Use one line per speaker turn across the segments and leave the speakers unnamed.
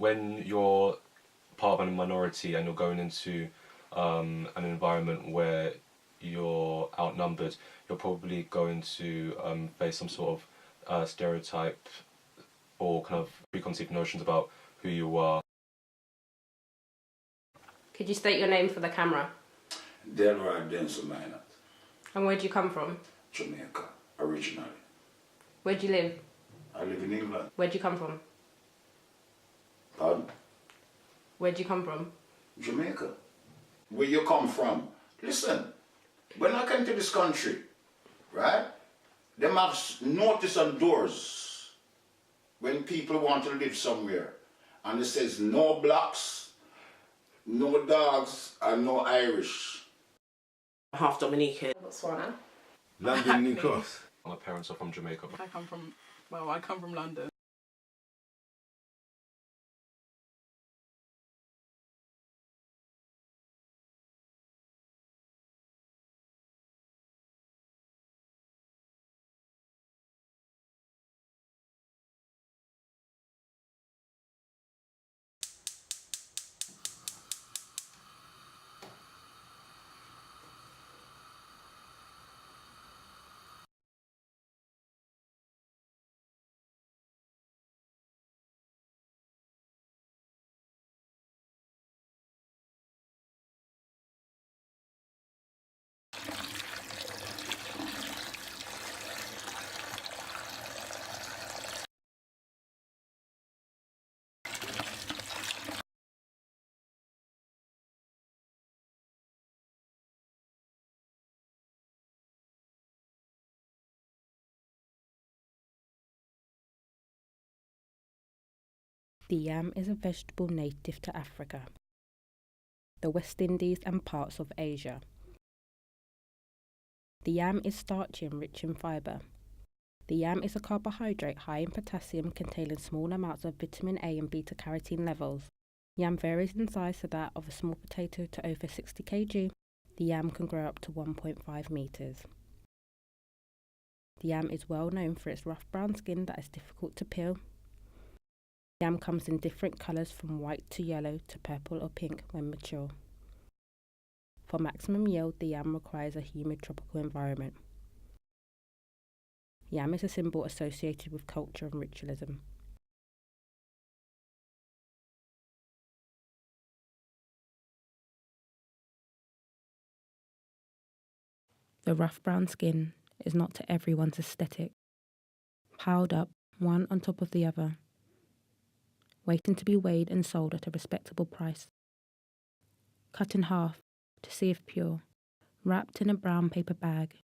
when you're part of a minority and you're going into an environment where you're outnumbered, you're probably going to face some sort of stereotype or kind of preconceived notions about who you are.
Could you state your name for the camera?
Delroy Denzel Minot.
And where do you come from?
Jamaica, originally.
Where do you live?
I live in England.
Where do you come from?
Pardon?
Where do you come from?
Jamaica. Where you come from? Listen, when I came to this country, right, them have notice on doors when people want to live somewhere. And it says no blacks, no dogs, and no Irish.
Half Dominican.
Botswana.
London, New Cross.
My parents are from Jamaica.
I come from London.
The yam is a vegetable native to Africa, the West Indies and parts of Asia. The yam is starchy and rich in fibre. The yam is a carbohydrate high in potassium containing small amounts of vitamin A and beta-carotene levels. Yam varies in size to that of a small potato to over 60 kg. The yam can grow up to 1.5 metres. The yam is well known for its rough brown skin that is difficult to peel. Yam comes in different colours from white to yellow to purple or pink when mature. For maximum yield, the yam requires a humid tropical environment. Yam is a symbol associated with culture and ritualism. The rough brown skin is not to everyone's aesthetic. Piled up, one on top of the other, waiting to be weighed and sold at a respectable price. Cut in half to see if pure, wrapped in a brown paper bag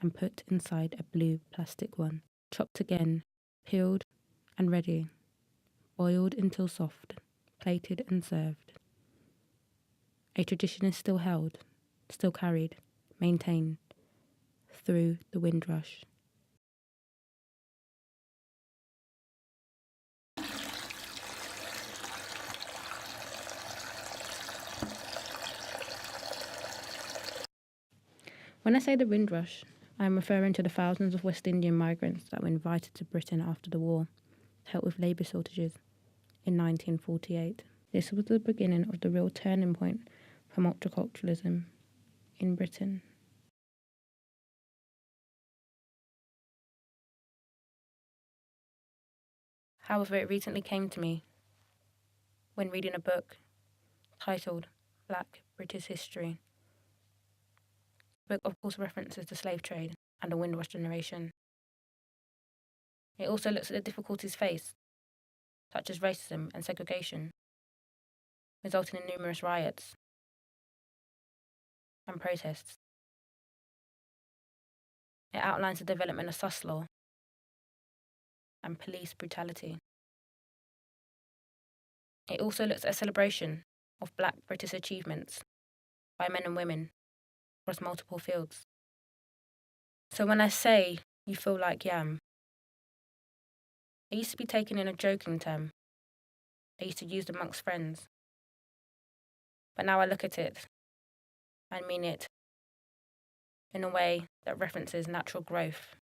and put inside a blue plastic one. Chopped again, peeled and ready, boiled until soft, plated and served. A tradition is still held, still carried, maintained through the Windrush. When I say the Windrush, I am referring to the thousands of West Indian migrants that were invited to Britain after the war to help with labour shortages in 1948. This was the beginning of the real turning point for multiculturalism in Britain. However, it recently came to me when reading a book titled Black British History. The book, of course, references the slave trade and the Windrush generation. It also looks at the difficulties faced, such as racism and segregation, resulting in numerous riots and protests. It outlines the development of sus law and police brutality. It also looks at a celebration of Black British achievements by men and women across multiple fields. So when I say you feel like yam, it used to be taken in a joking term. I used to use it amongst friends. But now I look at it and mean it in a way that references natural growth.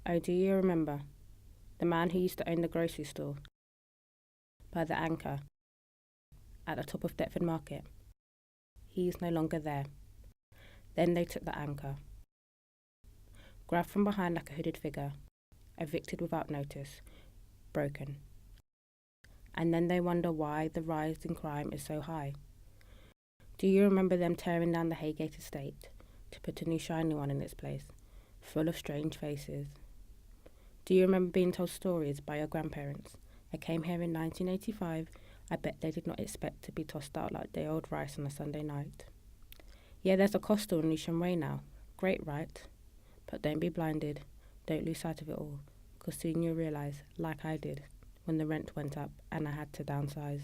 Oh, do you remember? The man who used to own the grocery store by the anchor at the top of Deptford Market. He's no longer there. Then they took the anchor. Grabbed from behind like a hooded figure, evicted without notice, broken. And then they wonder why the rise in crime is so high. Do you remember them tearing down the Haygate estate to put a new shiny one in its place, full of strange faces? Do you remember being told stories by your grandparents? I came here in 1985. I bet they did not expect to be tossed out like day old rice on a Sunday night. Yeah, there's a Coastal in Lewisham Way now. Great, right? But don't be blinded. Don't lose sight of it all, because soon you'll realise, like I did, when the rent went up and I had to downsize.